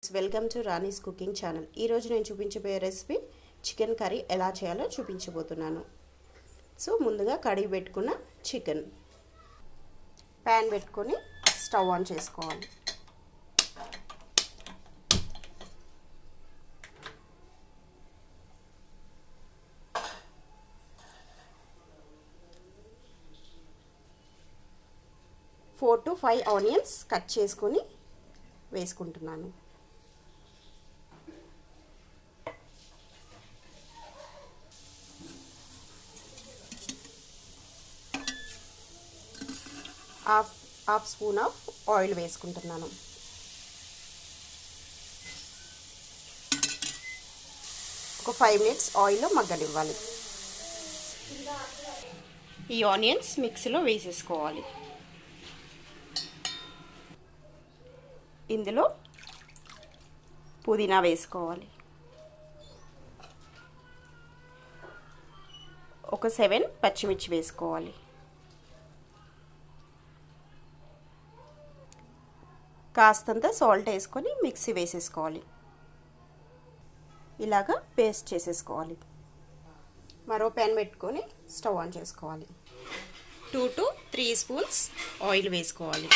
Welcome to Rani's cooking channel. ఈరోజు నేను చూపించబోయే రెసిపీ చికెన్ కర్రీ ఎలా చేయాలో చూపించబోతున్నాను. సో ముందుగా కడిగి పెట్టుకున్న చికెన్ ప్యాన్ పెట్టుకొని స్టవ్ ఆన్ చేసుకోవాలి. ఫోర్ టు 5 ఆనియన్స్ కట్ చేసుకొని వేసుకుంటున్నాను. హాఫ్ స్పూన్ ఆఫ్ ఆయిల్ వేసుకుంటున్నాను. ఒక 5 మినిట్స్ ఆయిల్లో మగ్గనివ్వాలి. ఈ ఆనియన్స్ మిక్సీలో వేసేసుకోవాలి. ఇందులో పుదీనా వేసుకోవాలి. ఒక 7 పచ్చిమిర్చి వేసుకోవాలి. కాస్తంత సాల్ట్ వేసుకొని మిక్సీ వేసేసుకోవాలి. ఇలాగా పేస్ట్ చేసేసుకోవాలి. మరో ప్యాన్ పెట్టుకొని స్టవ్ ఆన్ చేసుకోవాలి. 2 to 3 స్పూన్స్ ఆయిల్ వేసుకోవాలి.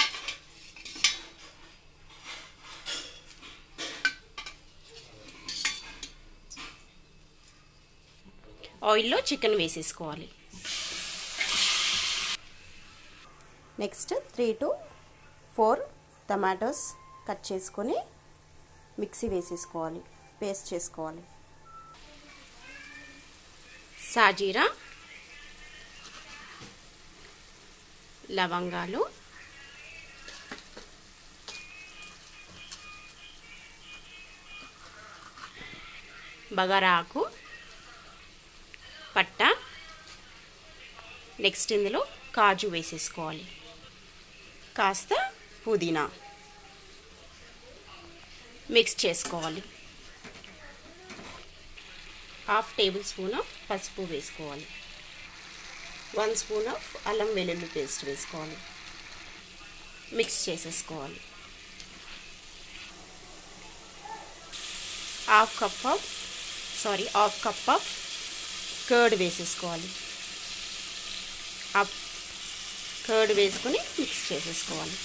ఆయిల్లో చికెన్ వేసేసుకోవాలి. నెక్స్ట్ 3 to 4 టమాటోస్ కట్ చేసుకొని మిక్సీ వేసేసుకోవాలి, పేస్ట్ చేసుకోవాలి. సాజీరా, లవంగాలు, బగారాకు, పట్ట, నెక్స్ట్ ఇందులో కాజు వేసేసుకోవాలి. కాస్త పుదీనా మిక్స్ చేసుకోవాలి. హాఫ్ టేబుల్ స్పూన్ ఆఫ్ పసుపు వేసుకోవాలి. 1 స్పూన్ ఆఫ్ అల్లం వెల్లుల్లి పేస్ట్ వేసుకోవాలి. మిక్స్ చేసేసుకోవాలి. హాఫ్ కప్ ఆఫ్ కర్డ్ వేసేసుకోవాలి. కర్డ్ వేసుకొని మిక్స్ చేసేసుకోవాలి.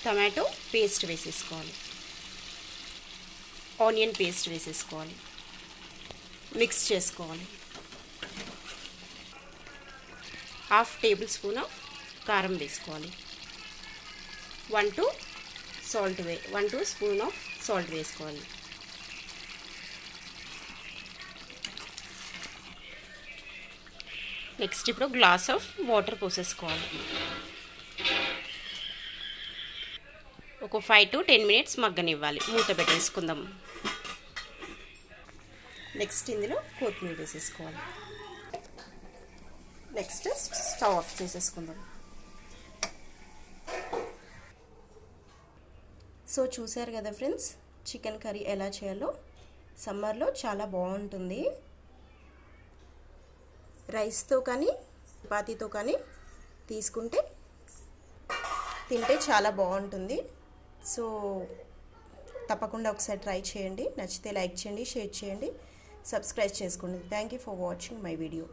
టమాటో పేస్ట్ వేసేసుకోవాలి. ఆనియన్ పేస్ట్ వేసేసుకోవాలి. మిక్స్ చేసుకోవాలి. హాఫ్ టేబుల్ స్పూన్ ఆఫ్ కారం వేసుకోవాలి. 1 స్పూన్ ఆఫ్ సాల్ట్ వేసుకోవాలి. నెక్స్ట్ ఇప్పుడు గ్లాస్ ఆఫ్ వాటర్ పోసేసుకోవాలి. ఒక 5 to 10 మినిట్స్ మగ్గనివ్వాలి. మూత పెట్టేసుకుందాం. నెక్స్ట్ ఇందులో కొత్తిమీర వేసేసుకోవాలి. నెక్స్ట్ స్టవ్ ఆఫ్ చేసేసుకుందాం. సో చూసారు కదా ఫ్రెండ్స్, చికెన్ కర్రీ ఎలా చేయాలో. సమ్మర్లో చాలా బాగుంటుంది. రైస్తో కానీ చపాతీతో కానీ తింటే చాలా బాగుంటుంది. సో తప్పకుండా ఒకసారి ట్రై చేయండి. నచ్చితే లైక్ చేయండి, షేర్ చేయండి, సబ్స్క్రైబ్ చేసుకోండి. Thank you for watching my video.